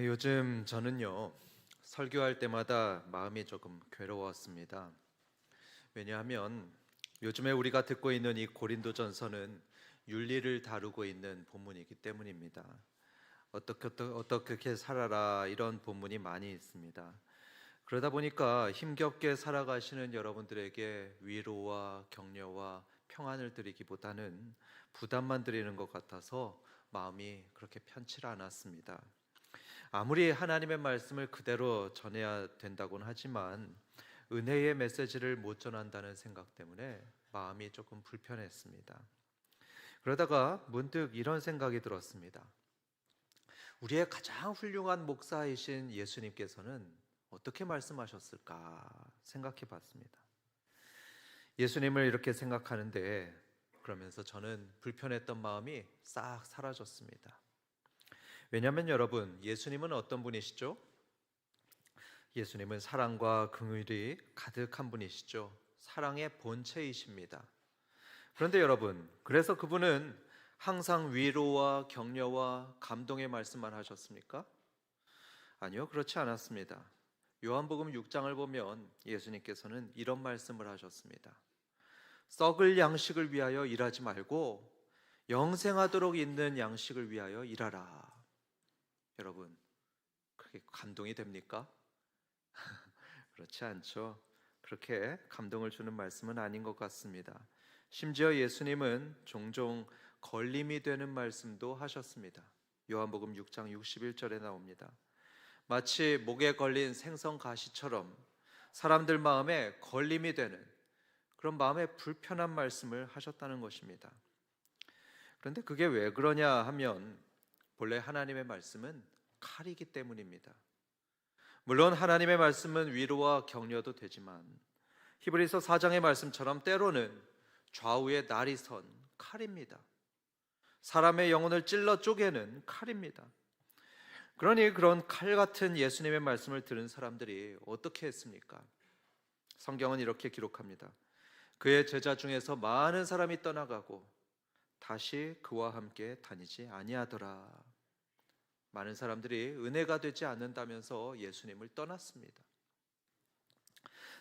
요즘 저는요, 설교할 때마다 마음이 조금 괴로웠습니다. 왜냐하면 요즘에 우리가 듣고 있는 이 고린도전서는 윤리를 다루고 있는 본문이기 때문입니다. 어떻게 살아라 이런 본문이 많이 있습니다. 그러다 보니까 힘겹게 살아가시는 여러분들에게 위로와 격려와 평안을 드리기보다는 부담만 드리는 것 같아서 마음이 그렇게 편치 않았습니다. 아무리 하나님의 말씀을 그대로 전해야 된다고는 하지만 은혜의 메시지를 못 전한다는 생각 때문에 마음이 조금 불편했습니다. 그러다가 문득 이런 생각이 들었습니다. 우리의 가장 훌륭한 목사이신 예수님께서는 어떻게 말씀하셨을까 생각해 봤습니다. 예수님을 이렇게 생각하는데 그러면서 저는 불편했던 마음이 싹 사라졌습니다. 왜냐하면 여러분, 예수님은 어떤 분이시죠? 예수님은 사랑과 긍휼이 가득한 분이시죠. 사랑의 본체이십니다. 그런데 여러분, 그래서 그분은 항상 위로와 격려와 감동의 말씀만 하셨습니까? 아니요, 그렇지 않았습니다. 요한복음 6장을 보면 예수님께서는 이런 말씀을 하셨습니다. 썩을 양식을 위하여 일하지 말고 영생하도록 있는 양식을 위하여 일하라. 여러분, 그게 감동이 됩니까? 그렇지 않죠. 그렇게 감동을 주는 말씀은 아닌 것 같습니다. 심지어 예수님은 종종 걸림이 되는 말씀도 하셨습니다. 요한복음 6장 61절에 나옵니다. 마치 목에 걸린 생선 가시처럼 사람들 마음에 걸림이 되는 그런 마음에 불편한 말씀을 하셨다는 것입니다. 그런데 그게 왜 그러냐 하면 본래 하나님의 말씀은 칼이기 때문입니다. 물론 하나님의 말씀은 위로와 격려도 되지만 히브리서 4장의 말씀처럼 때로는 좌우에 날이 선 칼입니다. 사람의 영혼을 찔러 쪼개는 칼입니다. 그러니 그런 칼 같은 예수님의 말씀을 들은 사람들이 어떻게 했습니까? 성경은 이렇게 기록합니다. 그의 제자 중에서 많은 사람이 떠나가고 다시 그와 함께 다니지 아니하더라. 많은 사람들이 은혜가 되지 않는다면서 예수님을 떠났습니다.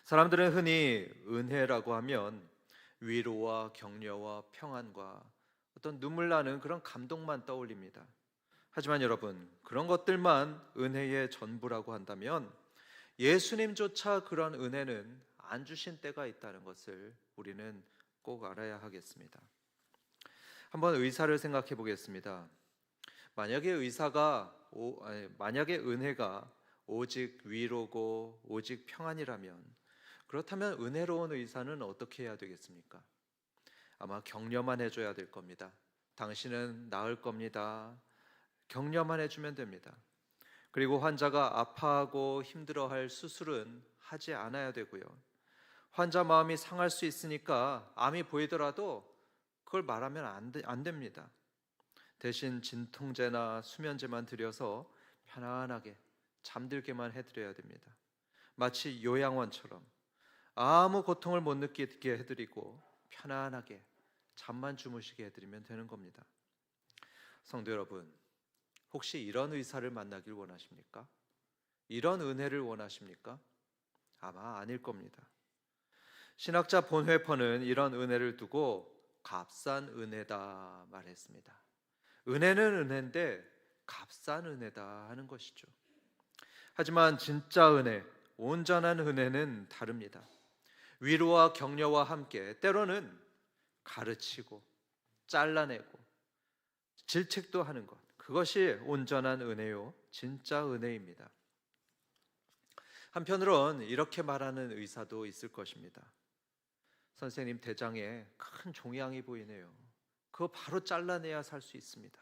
사람들은 흔히 은혜라고 하면 위로와 격려와 평안과 어떤 눈물 나는 그런 감동만 떠올립니다. 하지만 여러분, 그런 것들만 은혜의 전부라고 한다면 예수님조차 그런 은혜는 안 주신 때가 있다는 것을 우리는 꼭 알아야 하겠습니다. 한번 의사를 생각해 보겠습니다. 만약에 은혜가 오직 위로고 오직 평안이라면, 그렇다면 은혜로운 의사는 어떻게 해야 되겠습니까? 아마 격려만 해줘야 될 겁니다. 당신은 나을 겁니다. 격려만 해주면 됩니다. 그리고 환자가 아파하고 힘들어할 수술은 하지 않아야 되고요. 환자 마음이 상할 수 있으니까 암이 보이더라도 그걸 말하면 안 됩니다. 대신 진통제나 수면제만 드려서 편안하게 잠들게만 해드려야 됩니다. 마치 요양원처럼 아무 고통을 못 느끼게 해드리고 편안하게 잠만 주무시게 해드리면 되는 겁니다. 성도 여러분, 혹시 이런 의사를 만나길 원하십니까? 이런 은혜를 원하십니까? 아마 아닐 겁니다. 신학자 본회퍼는 이런 은혜를 두고 값싼 은혜다 말했습니다. 은혜는 은혜인데 값싼 은혜다 하는 것이죠. 하지만 진짜 은혜, 온전한 은혜는 다릅니다. 위로와 격려와 함께 때로는 가르치고 잘라내고 질책도 하는 것, 그것이 온전한 은혜요, 진짜 은혜입니다. 한편으론 이렇게 말하는 의사도 있을 것입니다. 선생님, 대장에 큰 종양이 보이네요. 그거 바로 잘라내야 살 수 있습니다.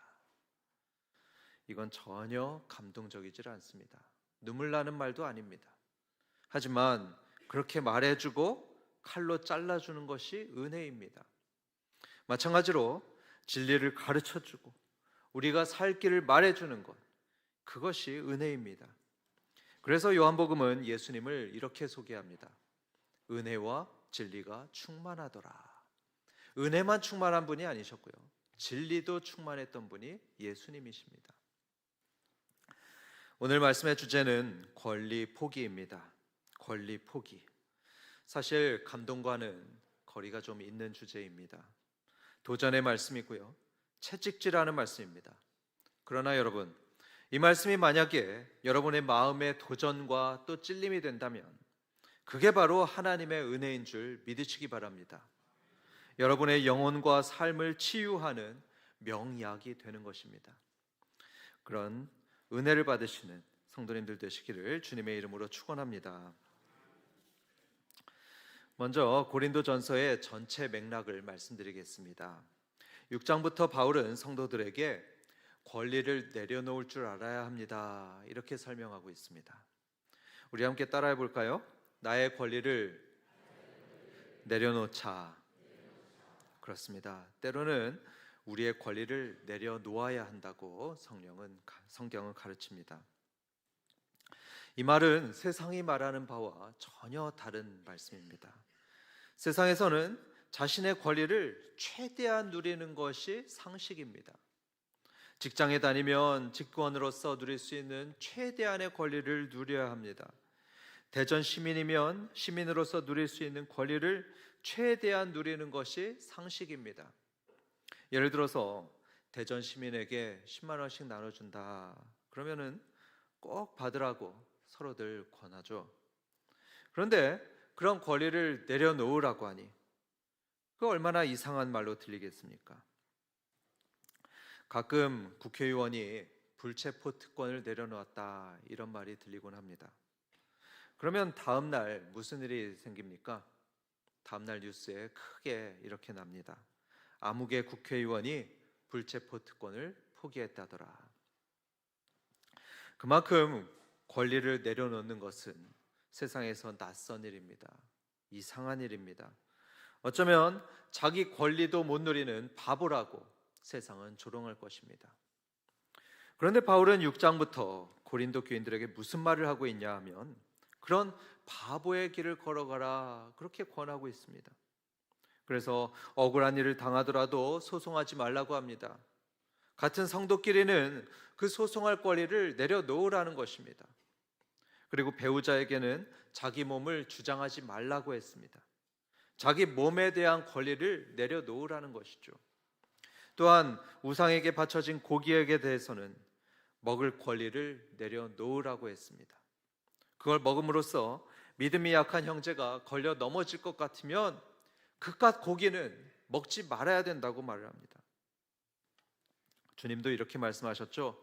이건 전혀 감동적이질 않습니다. 눈물 나는 말도 아닙니다. 하지만 그렇게 말해주고 칼로 잘라주는 것이 은혜입니다. 마찬가지로 진리를 가르쳐주고 우리가 살 길을 말해주는 것, 그것이 은혜입니다. 그래서 요한복음은 예수님을 이렇게 소개합니다. 은혜와 진리가 충만하더라. 은혜만 충만한 분이 아니셨고요, 진리도 충만했던 분이 예수님이십니다. 오늘 말씀의 주제는 권리 포기입니다. 권리 포기. 사실 감동과는 거리가 좀 있는 주제입니다. 도전의 말씀이고요. 채찍질하는 말씀입니다. 그러나 여러분, 이 말씀이 만약에 여러분의 마음의 도전과 또 찔림이 된다면 그게 바로 하나님의 은혜인 줄 믿으시기 바랍니다. 여러분의 영혼과 삶을 치유하는 명약이 되는 것입니다. 그런 은혜를 받으시는 성도님들 되시기를 주님의 이름으로 축원합니다. 먼저 고린도전서의 전체 맥락을 말씀드리겠습니다. 6장부터 바울은 성도들에게 권리를 내려놓을 줄 알아야 합니다. 이렇게 설명하고 있습니다. 우리 함께 따라해 볼까요? 나의 권리를 내려놓자. 그렇습니다. 때로는 우리의 권리를 내려놓아야 한다고 성경은 가르칩니다. 이 말은 세상이 말하는 바와 전혀 다른 말씀입니다. 세상에서는 자신의 권리를 최대한 누리는 것이 상식입니다. 직장에 다니면 직원으로서 누릴 수 있는 최대한의 권리를 누려야 합니다. 대전 시민이면 시민으로서 누릴 수 있는 권리를 최대한 누리는 것이 상식입니다. 예를 들어서 대전 시민에게 10만 원씩 나눠준다. 그러면은 꼭 받으라고 서로들 권하죠. 그런데 그런 권리를 내려놓으라고 하니 그 얼마나 이상한 말로 들리겠습니까? 가끔 국회의원이 불체포 특권을 내려놓았다 이런 말이 들리곤 합니다. 그러면 다음 날 무슨 일이 생깁니까? 다음 날 뉴스에 크게 이렇게 납니다. 아무개 국회의원이 불체포 특권을 포기했다더라. 그만큼 권리를 내려놓는 것은 세상에서 낯선 일입니다. 이상한 일입니다. 어쩌면 자기 권리도 못 누리는 바보라고 세상은 조롱할 것입니다. 그런데 바울은 6장부터 고린도 교인들에게 무슨 말을 하고 있냐 하면 그런 바보의 길을 걸어가라 그렇게 권하고 있습니다. 그래서 억울한 일을 당하더라도 소송하지 말라고 합니다. 같은 성도끼리는 그 소송할 권리를 내려놓으라는 것입니다. 그리고 배우자에게는 자기 몸을 주장하지 말라고 했습니다. 자기 몸에 대한 권리를 내려놓으라는 것이죠. 또한 우상에게 바쳐진 고기에게 대해서는 먹을 권리를 내려놓으라고 했습니다. 그걸 먹음으로써 믿음이 약한 형제가 걸려 넘어질 것 같으면 그깟 고기는 먹지 말아야 된다고 말을 합니다. 주님도 이렇게 말씀하셨죠.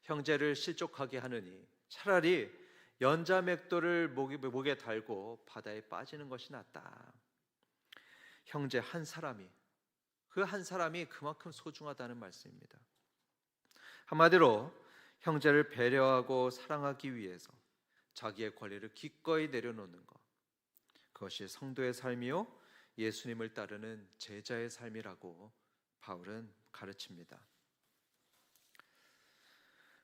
형제를 실족하게 하느니 차라리 연자맥도를 목에 달고 바다에 빠지는 것이 낫다. 형제 한 사람이 그 한 사람이 그만큼 소중하다는 말씀입니다. 한마디로 형제를 배려하고 사랑하기 위해서 자기의 권리를 기꺼이 내려놓는 것, 그것이 성도의 삶이요 예수님을 따르는 제자의 삶이라고 바울은 가르칩니다.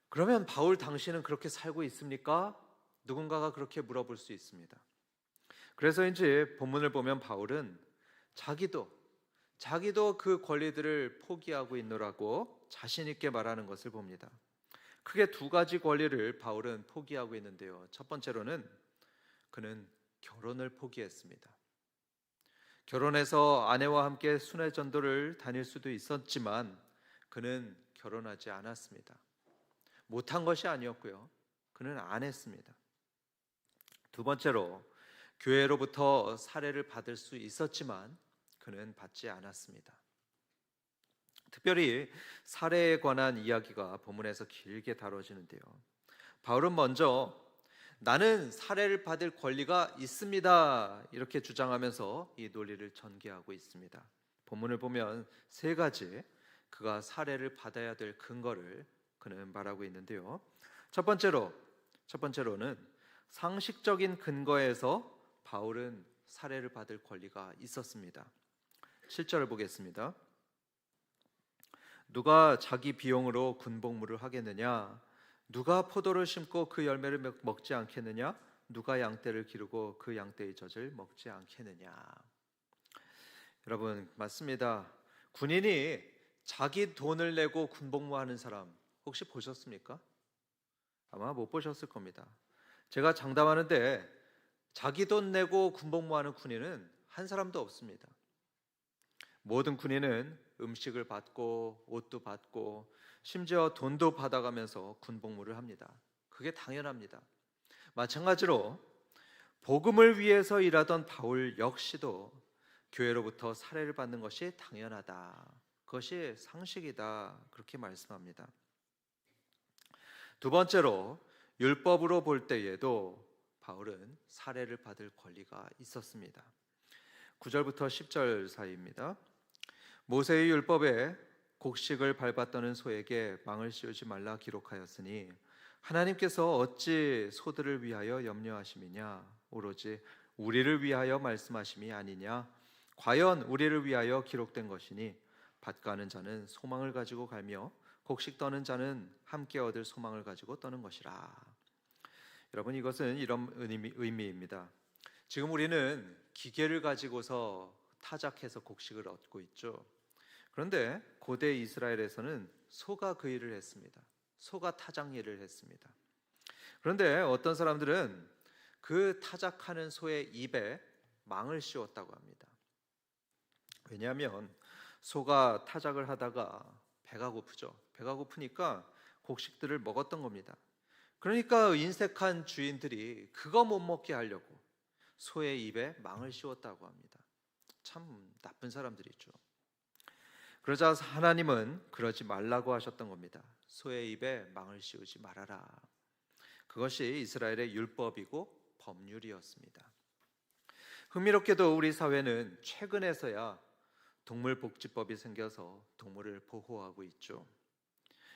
그러면 바울 당신은 그렇게 살고 있습니까? 누군가가 그렇게 물어볼 수 있습니다. 그래서인지 본문을 보면 바울은 자기도 그 권리들을 포기하고 있노라고 자신 있게 말하는 것을 봅니다. 크게 두 가지 권리를 바울은 포기하고 있는데요. 첫 번째로는 그는 결혼을 포기했습니다. 결혼해서 아내와 함께 순회 전도를 다닐 수도 있었지만 그는 결혼하지 않았습니다. 못한 것이 아니었고요. 그는 안 했습니다. 두 번째로 교회로부터 사례를 받을 수 있었지만 그는 받지 않았습니다. 특별히 사례에 관한 이야기가 본문에서 길게 다뤄지는데요. 바울은 먼저 나는 사례를 받을 권리가 있습니다 이렇게 주장하면서 이 논리를 전개하고 있습니다. 본문을 보면 세 가지 그가 사례를 받아야 될 근거를 그는 말하고 있는데요. 첫 번째로는 상식적인 근거에서 바울은 사례를 받을 권리가 있었습니다. 7절을 보겠습니다. 누가 자기 비용으로 군복무를 하겠느냐? 누가 포도를 심고 그 열매를 먹지 않겠느냐? 누가 양떼를 기르고 그 양떼의 젖을 먹지 않겠느냐? 여러분, 맞습니다. 군인이 자기 돈을 내고 군복무하는 사람 혹시 보셨습니까? 아마 못 보셨을 겁니다. 제가 장담하는데 자기 돈 내고 군복무하는 군인은 한 사람도 없습니다. 모든 군인은 음식을 받고 옷도 받고 심지어 돈도 받아가면서 군복무를 합니다. 그게 당연합니다. 마찬가지로 복음을 위해서 일하던 바울 역시도 교회로부터 살해를 받는 것이 당연하다. 그것이 상식이다. 그렇게 말씀합니다. 두 번째로 율법으로 볼 때에도 바울은 살해를 받을 권리가 있었습니다. 9절부터 10절 사이입니다. 모세의 율법에 곡식을 밟았다는 소에게 망을 씌우지 말라 기록하였으니 하나님께서 어찌 소들을 위하여 염려하심이냐 오로지 우리를 위하여 말씀하심이 아니냐 과연 우리를 위하여 기록된 것이니 밭 가는 자는 소망을 가지고 갈며 곡식 떠는 자는 함께 얻을 소망을 가지고 떠는 것이라. 여러분, 이것은 이런 의미입니다. 지금 우리는 기계를 가지고서 타작해서 곡식을 얻고 있죠. 그런데 고대 이스라엘에서는 소가 그 일을 했습니다. 소가 타작 일을 했습니다. 그런데 어떤 사람들은 그 타작하는 소의 입에 망을 씌웠다고 합니다. 왜냐하면 소가 타작을 하다가 배가 고프죠. 배가 고프니까 곡식들을 먹었던 겁니다. 그러니까 인색한 주인들이 그거 못 먹게 하려고 소의 입에 망을 씌웠다고 합니다. 참 나쁜 사람들이죠. 그러자 하나님은 그러지 말라고 하셨던 겁니다. 소의 입에 망을 씌우지 말아라. 그것이 이스라엘의 율법이고 법률이었습니다. 흥미롭게도 우리 사회는 최근에서야 동물복지법이 생겨서 동물을 보호하고 있죠.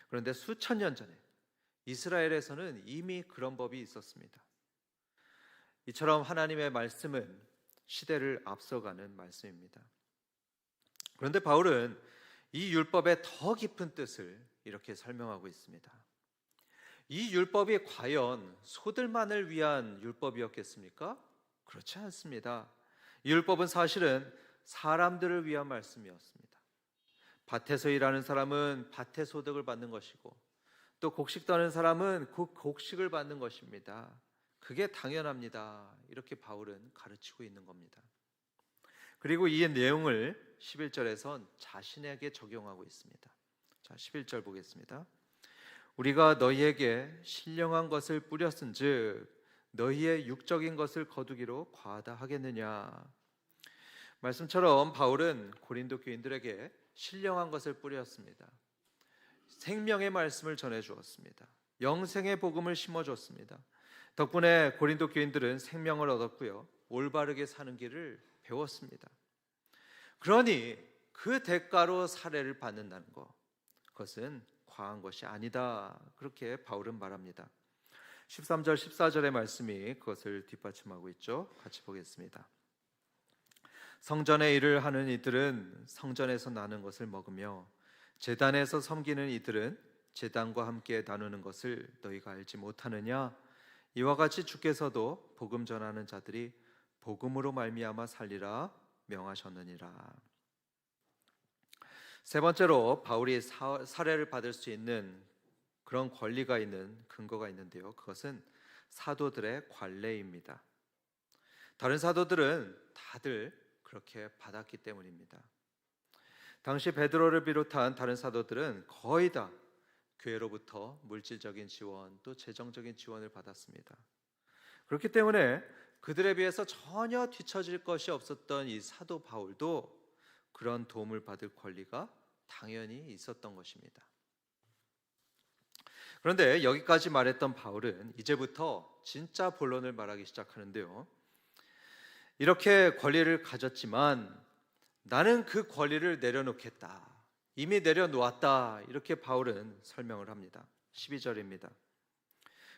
그런데 수천 년 전에 이스라엘에서는 이미 그런 법이 있었습니다. 이처럼 하나님의 말씀은 시대를 앞서가는 말씀입니다. 그런데 바울은 이 율법의 더 깊은 뜻을 이렇게 설명하고 있습니다. 이 율법이 과연 소들만을 위한 율법이었겠습니까? 그렇지 않습니다. 이 율법은 사실은 사람들을 위한 말씀이었습니다. 밭에서 일하는 사람은 밭의 소득을 받는 것이고 또 곡식 떠는 사람은 그 곡식을 받는 것입니다. 그게 당연합니다. 이렇게 바울은 가르치고 있는 겁니다. 그리고 이 내용을 11절에선 자신에게 적용하고 있습니다. 자, 11절 보겠습니다. 우리가 너희에게 신령한 것을 뿌렸은즉 너희의 육적인 것을 거두기로 과하다 하겠느냐. 말씀처럼 바울은 고린도 교인들에게 신령한 것을 뿌렸습니다. 생명의 말씀을 전해 주었습니다. 영생의 복음을 심어 줬습니다. 덕분에 고린도 교인들은 생명을 얻었고요. 올바르게 사는 길을 배웠습니다. 그러니 그 대가로 살해를 받는다는 것, 그것은 과한 것이 아니다. 그렇게 바울은 말합니다. 13절 14절의 말씀이 그것을 뒷받침하고 있죠. 같이 보겠습니다. 성전의 일을 하는 이들은 성전에서 나는 것을 먹으며 제단에서 섬기는 이들은 제단과 함께 나누는 것을 너희가 알지 못하느냐? 이와 같이 주께서도 복음 전하는 자들이 복음으로 말미암아 살리라 명하셨느니라. 세 번째로 바울이 살해를 받을 수 있는 그런 권리가 있는 근거가 있는데요. 그것은 사도들의 관례입니다. 다른 사도들은 다들 그렇게 받았기 때문입니다. 당시 베드로를 비롯한 다른 사도들은 거의 다 교회로부터 물질적인 지원 또 재정적인 지원을 받았습니다. 그렇기 때문에 그들에 비해서 전혀 뒤처질 것이 없었던 이 사도 바울도 그런 도움을 받을 권리가 당연히 있었던 것입니다. 그런데 여기까지 말했던 바울은 이제부터 진짜 본론을 말하기 시작하는데요. 이렇게 권리를 가졌지만 나는 그 권리를 내려놓겠다. 이미 내려놓았다. 이렇게 바울은 설명을 합니다. 12절입니다.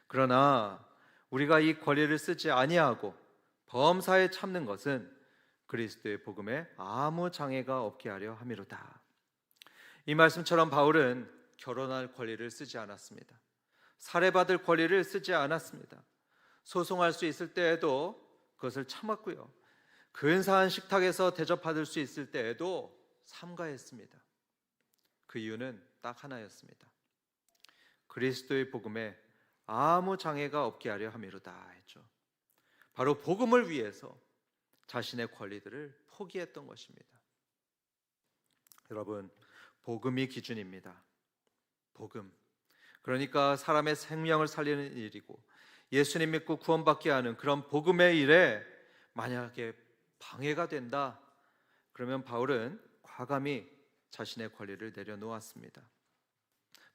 그러나 우리가 이 권리를 쓰지 아니하고 범사에 참는 것은 그리스도의 복음에 아무 장애가 없게 하려 함이로다. 이 말씀처럼 바울은 결혼할 권리를 쓰지 않았습니다. 살해받을 권리를 쓰지 않았습니다. 소송할 수 있을 때에도 그것을 참았고요. 근사한 식탁에서 대접받을 수 있을 때에도 삼가했습니다. 그 이유는 딱 하나였습니다. 그리스도의 복음에 아무 장애가 없게 하려 함이로다 했죠. 바로 복음을 위해서 자신의 권리들을 포기했던 것입니다. 여러분, 복음이 기준입니다. 복음. 그러니까 사람의 생명을 살리는 일이고 예수님 믿고 구원받게 하는 그런 복음의 일에 만약에 방해가 된다, 그러면 바울은 과감히 자신의 권리를 내려놓았습니다.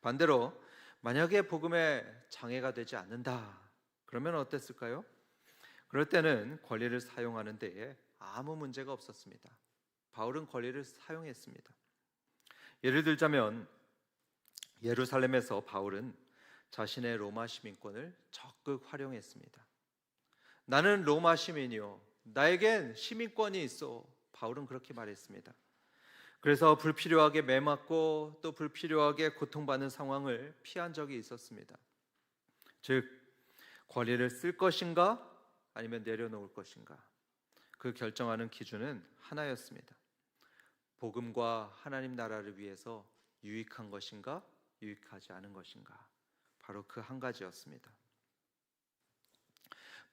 반대로 만약에 복음에 장애가 되지 않는다, 그러면 어땠을까요? 그럴 때는 권리를 사용하는 데에 아무 문제가 없었습니다. 바울은 권리를 사용했습니다. 예를 들자면 예루살렘에서 바울은 자신의 로마 시민권을 적극 활용했습니다. 나는 로마 시민이요, 나에겐 시민권이 있어. 바울은 그렇게 말했습니다. 그래서 불필요하게 매맞고 또 불필요하게 고통받는 상황을 피한 적이 있었습니다. 즉, 권리를 쓸 것인가 아니면 내려놓을 것인가, 그 결정하는 기준은 하나였습니다. 복음과 하나님 나라를 위해서 유익한 것인가 유익하지 않은 것인가, 바로 그 한 가지였습니다.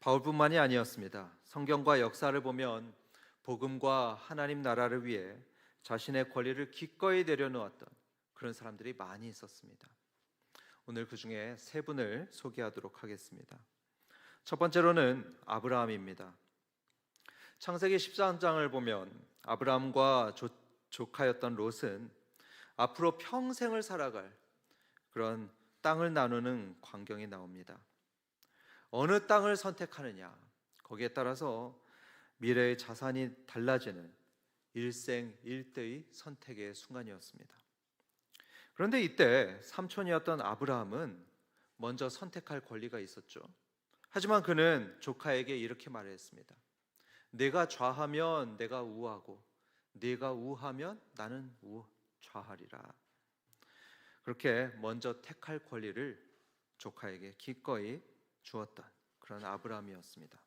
바울뿐만이 아니었습니다. 성경과 역사를 보면 복음과 하나님 나라를 위해 자신의 권리를 기꺼이 내려놓았던 그런 사람들이 많이 있었습니다. 오늘 그 중에 세 분을 소개하도록 하겠습니다. 첫 번째로는 아브라함입니다. 창세기 13장을 보면 아브라함과 조카였던 롯은 앞으로 평생을 살아갈 그런 땅을 나누는 광경이 나옵니다. 어느 땅을 선택하느냐, 거기에 따라서 미래의 자산이 달라지는 일생일대의 선택의 순간이었습니다. 그런데 이때 삼촌이었던 아브라함은 먼저 선택할 권리가 있었죠. 하지만 그는 조카에게 이렇게 말했습니다. 내가 좌하면 내가 우하고 네가 우하면 나는 좌하리라. 그렇게 먼저 택할 권리를 조카에게 기꺼이 주었던 그런 아브라함이었습니다.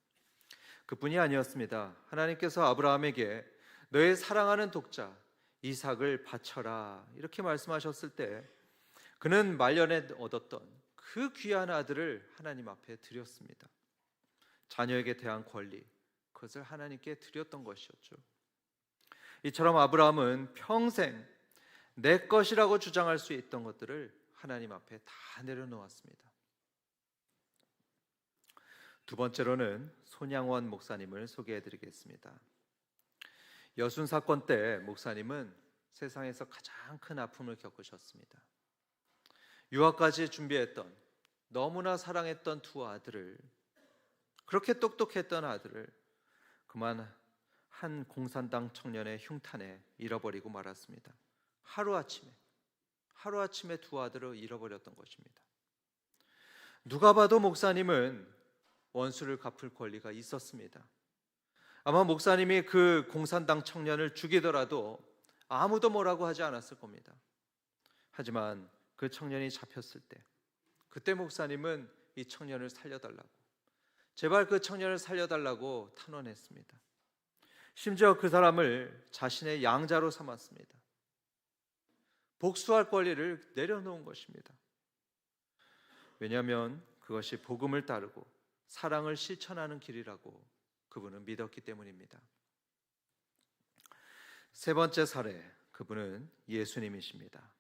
그뿐이 아니었습니다. 하나님께서 아브라함에게 너의 사랑하는 독자 이삭을 바쳐라, 이렇게 말씀하셨을 때 그는 말년에 얻었던 그 귀한 아들을 하나님 앞에 드렸습니다. 자녀에게 대한 권리, 그것을 하나님께 드렸던 것이었죠. 이처럼 아브라함은 평생 내 것이라고 주장할 수 있던 것들을 하나님 앞에 다 내려놓았습니다. 두 번째로는 손양원 목사님을 소개해드리겠습니다. 여순 사건 때 목사님은 세상에서 가장 큰 아픔을 겪으셨습니다. 유학까지 준비했던, 너무나 사랑했던 두 아들을, 그렇게 똑똑했던 아들을 그만 한 공산당 청년의 흉탄에 잃어버리고 말았습니다. 하루아침에 두 아들을 잃어버렸던 것입니다. 누가 봐도 목사님은 원수를 갚을 권리가 있었습니다. 아마 목사님이 그 공산당 청년을 죽이더라도 아무도 뭐라고 하지 않았을 겁니다. 하지만 그 청년이 잡혔을 때, 그때 목사님은 이 청년을 살려달라고, 제발 그 청년을 살려달라고 탄원했습니다. 심지어 그 사람을 자신의 양자로 삼았습니다. 복수할 권리를 내려놓은 것입니다. 왜냐하면 그것이 복음을 따르고 사랑을 실천하는 길이라고 그분은 믿었기 때문입니다. 세 번째 사례, 그분은 예수님이십니다.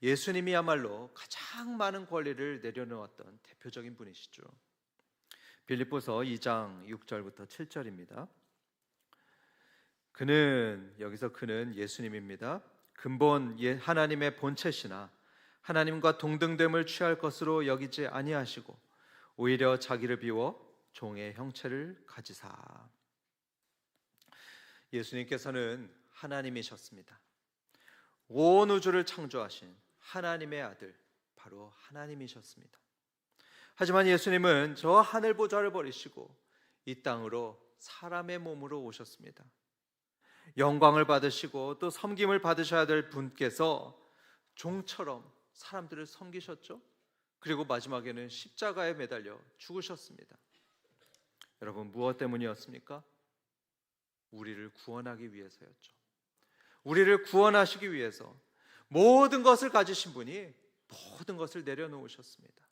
예수님이야말로 가장 많은 권리를 내려놓았던 대표적인 분이시죠. 빌립보서 2장 6절부터 7절입니다. 그는 예수님입니다. 근본 하나님의 본체시나 하나님과 동등됨을 취할 것으로 여기지 아니하시고 오히려 자기를 비워 종의 형체를 가지사. 예수님께서는 하나님이셨습니다. 온 우주를 창조하신 하나님의 아들, 바로 하나님이셨습니다. 하지만 예수님은 저 하늘 보좌를 버리시고 이 땅으로 사람의 몸으로 오셨습니다. 영광을 받으시고 또 섬김을 받으셔야 될 분께서 종처럼 사람들을 섬기셨죠. 그리고 마지막에는 십자가에 매달려 죽으셨습니다. 여러분, 무엇 때문이었습니까? 우리를 구원하기 위해서였죠. 우리를 구원하시기 위해서 모든 것을 가지신 분이 모든 것을 내려놓으셨습니다.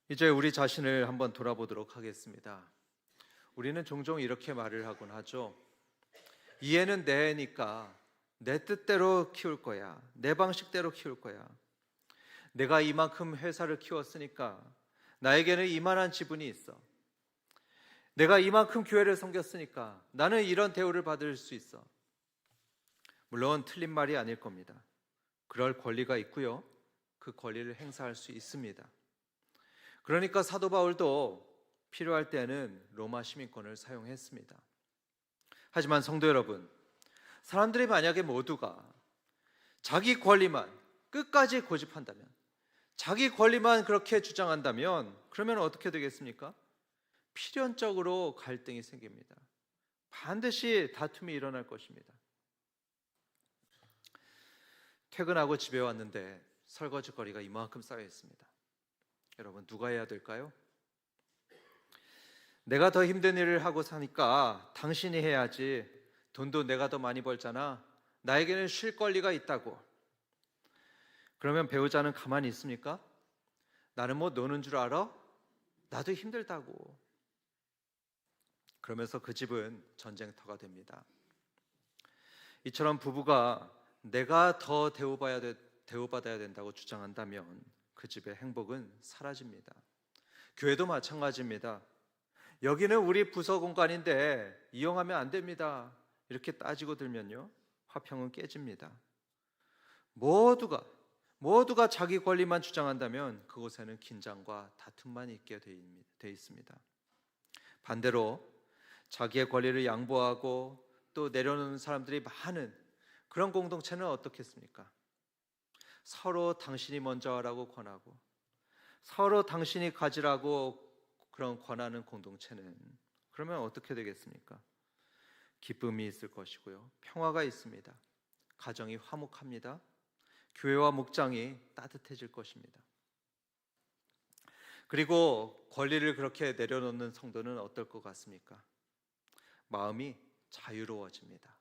이제 우리 자신을 한번 돌아보도록 하겠습니다. 우리는 종종 이렇게 말을 하곤 하죠. 이 애는 내 애니까 내 뜻대로 키울 거야. 내 방식대로 키울 거야. 내가 이만큼 회사를 키웠으니까 나에게는 이만한 지분이 있어. 내가 이만큼 교회를 섬겼으니까 나는 이런 대우를 받을 수 있어. 물론 틀린 말이 아닐 겁니다. 그럴 권리가 있고요. 그 권리를 행사할 수 있습니다. 그러니까 사도 바울도 필요할 때는 로마 시민권을 사용했습니다. 하지만 성도 여러분, 사람들이 만약에 모두가 자기 권리만 끝까지 고집한다면, 자기 권리만 그렇게 주장한다면 그러면 어떻게 되겠습니까? 필연적으로 갈등이 생깁니다. 반드시 다툼이 일어날 것입니다. 퇴근하고 집에 왔는데 설거지거리가 이만큼 쌓여 있습니다. 여러분, 누가 해야 될까요? 내가 더 힘든 일을 하고 사니까 당신이 해야지. 돈도 내가 더 많이 벌잖아. 나에게는 쉴 권리가 있다고. 그러면 배우자는 가만히 있습니까? 나는 뭐 노는 줄 알아? 나도 힘들다고. 그러면서 그 집은 전쟁터가 됩니다. 이처럼 부부가 내가 더 대우받아야 된다고 주장한다면 그 집의 행복은 사라집니다. 교회도 마찬가지입니다. 여기는 우리 부서 공간인데 이용하면 안 됩니다. 이렇게 따지고 들면요, 화평은 깨집니다. 모두가 자기 권리만 주장한다면 그곳에는 긴장과 다툼만 있게 돼 있습니다. 반대로 자기의 권리를 양보하고 또 내려놓는 사람들이 많은 그런 공동체는 어떻겠습니까? 서로 당신이 먼저 하라고 권하고 서로 당신이 가지라고 그런 권하는 공동체는 그러면 어떻게 되겠습니까? 기쁨이 있을 것이고요, 평화가 있습니다. 가정이 화목합니다. 교회와 목장이 따뜻해질 것입니다. 그리고 권리를 그렇게 내려놓는 성도는 어떨 것 같습니까? 마음이 자유로워집니다.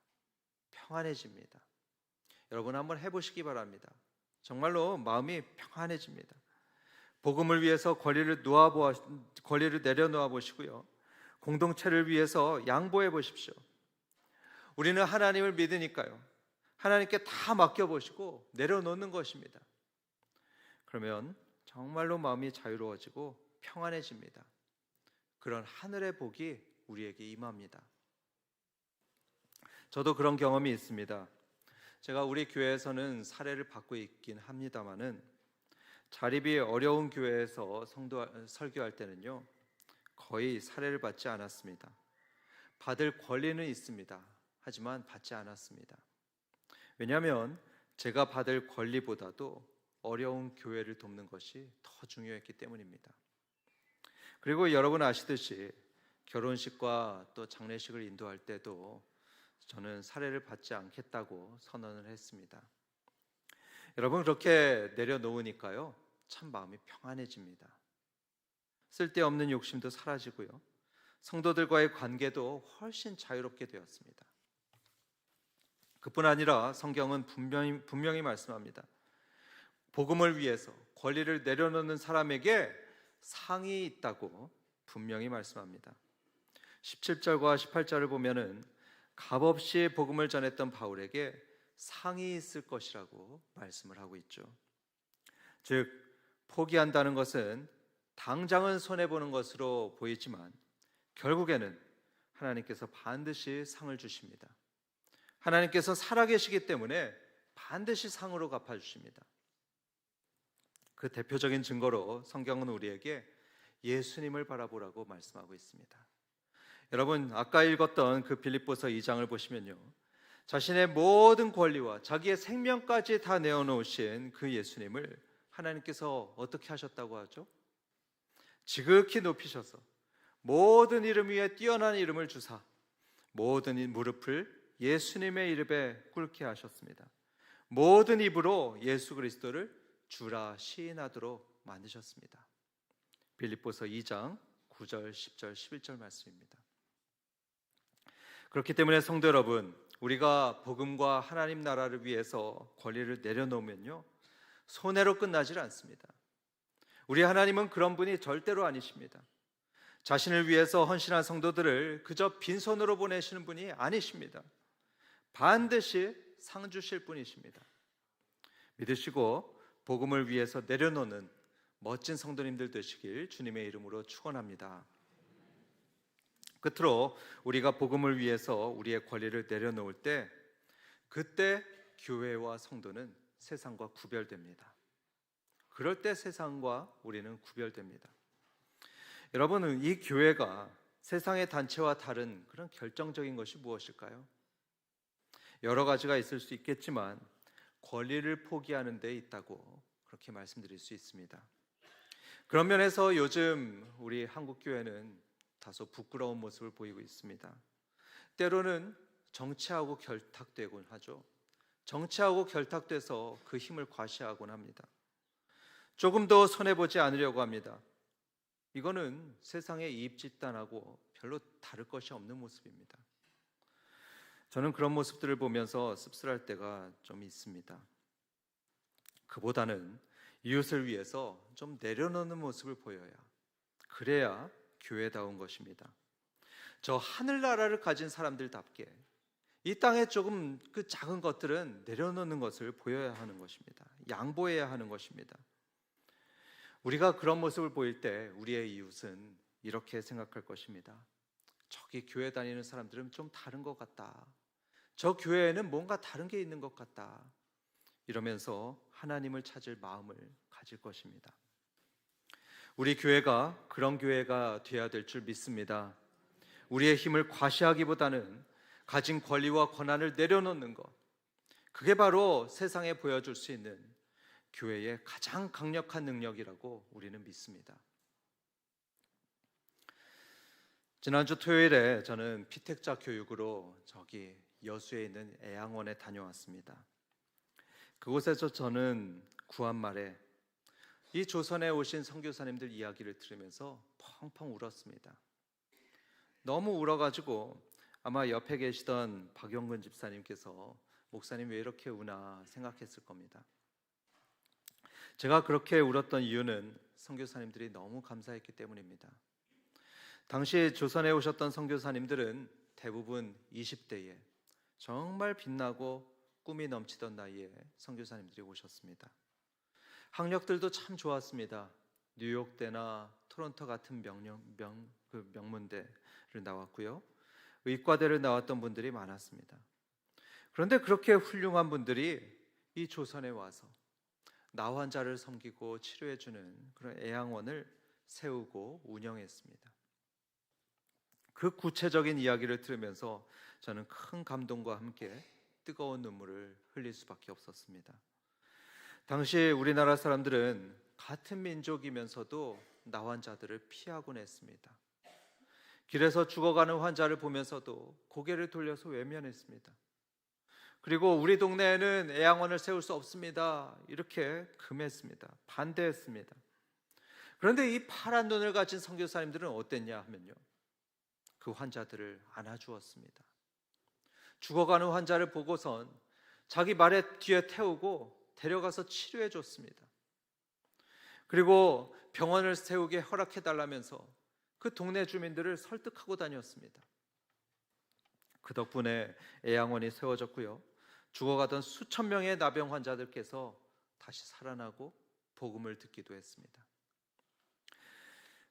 평안해집니다. 여러분 한번 해보시기 바랍니다. 정말로 마음이 평안해집니다. 복음을 위해서 권리를 내려놓아 보시고요, 공동체를 위해서 양보해 보십시오. 우리는 하나님을 믿으니까요, 하나님께 다 맡겨보시고 내려놓는 것입니다. 그러면 정말로 마음이 자유로워지고 평안해집니다. 그런 하늘의 복이 우리에게 임합니다. 저도 그런 경험이 있습니다. 제가 우리 교회에서는 사례를 받고 있긴 합니다만은 자립이 어려운 교회에서 설교할 때는요, 거의 사례를 받지 않았습니다. 받을 권리는 있습니다. 하지만 받지 않았습니다. 왜냐하면 제가 받을 권리보다도 어려운 교회를 돕는 것이 더 중요했기 때문입니다. 그리고 여러분 아시듯이 결혼식과 또 장례식을 인도할 때도 저는 사례를 받지 않겠다고 선언을 했습니다. 여러분, 그렇게 내려놓으니까요, 참 마음이 평안해집니다. 쓸데없는 욕심도 사라지고요, 성도들과의 관계도 훨씬 자유롭게 되었습니다. 그뿐 아니라 성경은 분명히 말씀합니다. 복음을 위해서 권리를 내려놓는 사람에게 상이 있다고 분명히 말씀합니다. 17절과 18절을 보면은 값없이 복음을 전했던 바울에게 상이 있을 것이라고 말씀을 하고 있죠. 즉, 포기한다는 것은 당장은 손해보는 것으로 보이지만 결국에는 하나님께서 반드시 상을 주십니다. 하나님께서 살아계시기 때문에 반드시 상으로 갚아주십니다. 그 대표적인 증거로 성경은 우리에게 예수님을 바라보라고 말씀하고 있습니다. 여러분, 아까 읽었던 그 빌립보서 2장을 보시면요, 자신의 모든 권리와 자기의 생명까지 다 내어놓으신 그 예수님을 하나님께서 어떻게 하셨다고 하죠? 지극히 높이셔서 모든 이름 위에 뛰어난 이름을 주사 모든 무릎을 예수님의 이름에 꿇게 하셨습니다. 모든 입으로 예수 그리스도를 주라 시인하도록 만드셨습니다. 빌립보서 2장 9절, 10절, 11절 말씀입니다. 그렇기 때문에 성도 여러분, 우리가 복음과 하나님 나라를 위해서 권리를 내려놓으면요, 손해로 끝나질 않습니다. 우리 하나님은 그런 분이 절대로 아니십니다. 자신을 위해서 헌신한 성도들을 그저 빈손으로 보내시는 분이 아니십니다. 반드시 상 주실 분이십니다. 믿으시고 복음을 위해서 내려놓는 멋진 성도님들 되시길 주님의 이름으로 축원합니다. 끝으로 우리가 복음을 위해서 우리의 권리를 내려놓을 때, 그때 교회와 성도는 세상과 구별됩니다. 그럴 때 세상과 우리는 구별됩니다. 여러분, 이 교회가 세상의 단체와 다른 그런 결정적인 것이 무엇일까요? 여러 가지가 있을 수 있겠지만 권리를 포기하는 데 있다고 그렇게 말씀드릴 수 있습니다. 그런 면에서 요즘 우리 한국 교회는 다소 부끄러운 모습을 보이고 있습니다. 때로는 정치하고 결탁되곤 하죠. 정치하고 결탁돼서 그 힘을 과시하곤 합니다. 조금 더 손해보지 않으려고 합니다. 이거는 세상의 이입 집단하고 별로 다를 것이 없는 모습입니다. 저는 그런 모습들을 보면서 씁쓸할 때가 좀 있습니다. 그보다는 이웃을 위해서 좀 내려놓는 모습을 보여야, 그래야 교회다운 것입니다. 저 하늘나라를 가진 사람들답게 이 땅에 조금 그 작은 것들은 내려놓는 것을 보여야 하는 것입니다. 양보해야 하는 것입니다. 우리가 그런 모습을 보일 때 우리의 이웃은 이렇게 생각할 것입니다. 저기 교회 다니는 사람들은 좀 다른 것 같다. 저 교회에는 뭔가 다른 게 있는 것 같다. 이러면서 하나님을 찾을 마음을 가질 것입니다. 우리 교회가 그런 교회가 되어야 될 줄 믿습니다. 우리의 힘을 과시하기보다는 가진 권리와 권한을 내려놓는 것, 그게 바로 세상에 보여줄 수 있는 교회의 가장 강력한 능력이라고 우리는 믿습니다. 지난주 토요일에 저는 피택자 교육으로 저기 여수에 있는 애양원에 다녀왔습니다. 그곳에서 저는 구한 말에 이 조선에 오신 선교사님들 이야기를 들으면서 펑펑 울었습니다. 너무 울어가지고 아마 옆에 계시던 박영근 집사님께서 목사님 왜 이렇게 우나 생각했을 겁니다. 제가 그렇게 울었던 이유는 선교사님들이 너무 감사했기 때문입니다. 당시 조선에 오셨던 선교사님들은 대부분 20대에 정말 빛나고 꿈이 넘치던 나이에 선교사님들이 오셨습니다. 학력들도 참 좋았습니다. 뉴욕대나 토론토 같은 명문대를 나왔고요. 의과대를 나왔던 분들이 많았습니다. 그런데 그렇게 훌륭한 분들이 이 조선에 와서 나 환자를 섬기고 치료해주는 그런 애양원을 세우고 운영했습니다. 그 구체적인 이야기를 들으면서 저는 큰 감동과 함께 뜨거운 눈물을 흘릴 수밖에 없었습니다. 당시 우리나라 사람들은 같은 민족이면서도 나 환자들을 피하곤 했습니다. 길에서 죽어가는 환자를 보면서도 고개를 돌려서 외면했습니다. 그리고 우리 동네에는 애양원을 세울 수 없습니다. 이렇게 금했습니다. 반대했습니다. 그런데 이 파란 눈을 가진 선교사님들은 어땠냐 하면요, 그 환자들을 안아주었습니다. 죽어가는 환자를 보고선 자기 말에 뒤에 태우고 데려가서 치료해 줬습니다. 그리고 병원을 세우게 허락해 달라면서 그 동네 주민들을 설득하고 다녔습니다. 그 덕분에 애양원이 세워졌고요. 죽어가던 수천 명의 나병 환자들께서 다시 살아나고 복음을 듣기도 했습니다.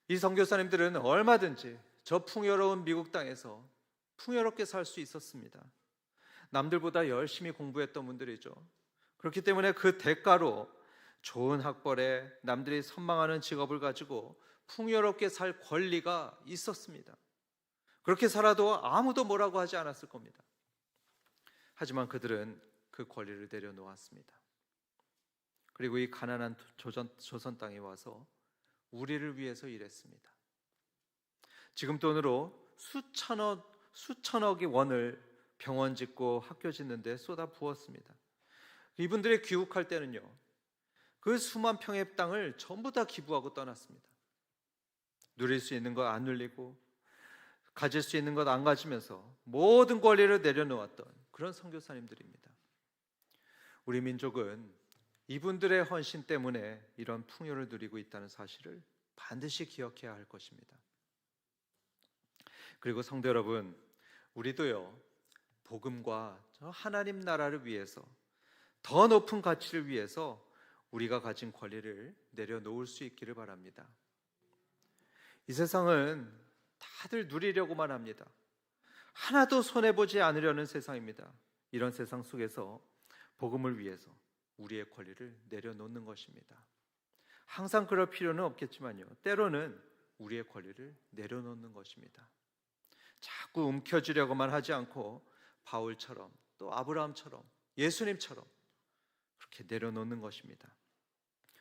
이 선교사님들은 얼마든지 저 풍요로운 미국 땅에서 풍요롭게 살 수 있었습니다. 남들보다 열심히 공부했던 분들이죠. 그렇기 때문에 그 대가로 좋은 학벌에 남들이 선망하는 직업을 가지고 풍요롭게 살 권리가 있었습니다. 그렇게 살아도 아무도 뭐라고 하지 않았을 겁니다. 하지만 그들은 그 권리를 내려놓았습니다. 그리고 이 가난한 조선 땅에 와서 우리를 위해서 일했습니다. 지금 돈으로 수천억의 원을 병원 짓고 학교 짓는 데 쏟아 부었습니다. 이분들이 귀국할 때는요, 그 수만 평의 땅을 전부 다 기부하고 떠났습니다. 누릴 수 있는 것 안 누리고 가질 수 있는 것 안 가지면서 모든 권리를 내려놓았던 그런 선교사님들입니다. 우리 민족은 이분들의 헌신 때문에 이런 풍요를 누리고 있다는 사실을 반드시 기억해야 할 것입니다. 그리고 성도 여러분, 우리도요, 복음과 하나님 나라를 위해서, 더 높은 가치를 위해서 우리가 가진 권리를 내려놓을 수 있기를 바랍니다. 이 세상은 다들 누리려고만 합니다. 하나도 손해보지 않으려는 세상입니다. 이런 세상 속에서 복음을 위해서 우리의 권리를 내려놓는 것입니다. 항상 그럴 필요는 없겠지만요, 때로는 우리의 권리를 내려놓는 것입니다. 자꾸 움켜쥐려고만 하지 않고 바울처럼, 또 아브라함처럼, 예수님처럼 그렇게 내려놓는 것입니다.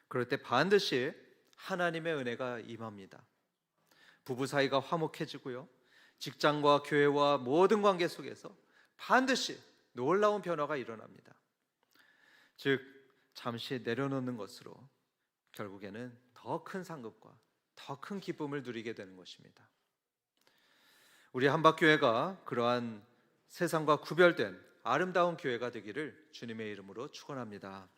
그럴 때 반드시 하나님의 은혜가 임합니다. 부부 사이가 화목해지고요, 직장과 교회와 모든 관계 속에서 반드시 놀라운 변화가 일어납니다. 즉, 잠시 내려놓는 것으로 결국에는 더 큰 상급과 더 큰 기쁨을 누리게 되는 것입니다. 우리 한박교회가 그러한 세상과 구별된 아름다운 교회가 되기를 주님의 이름으로 축원합니다.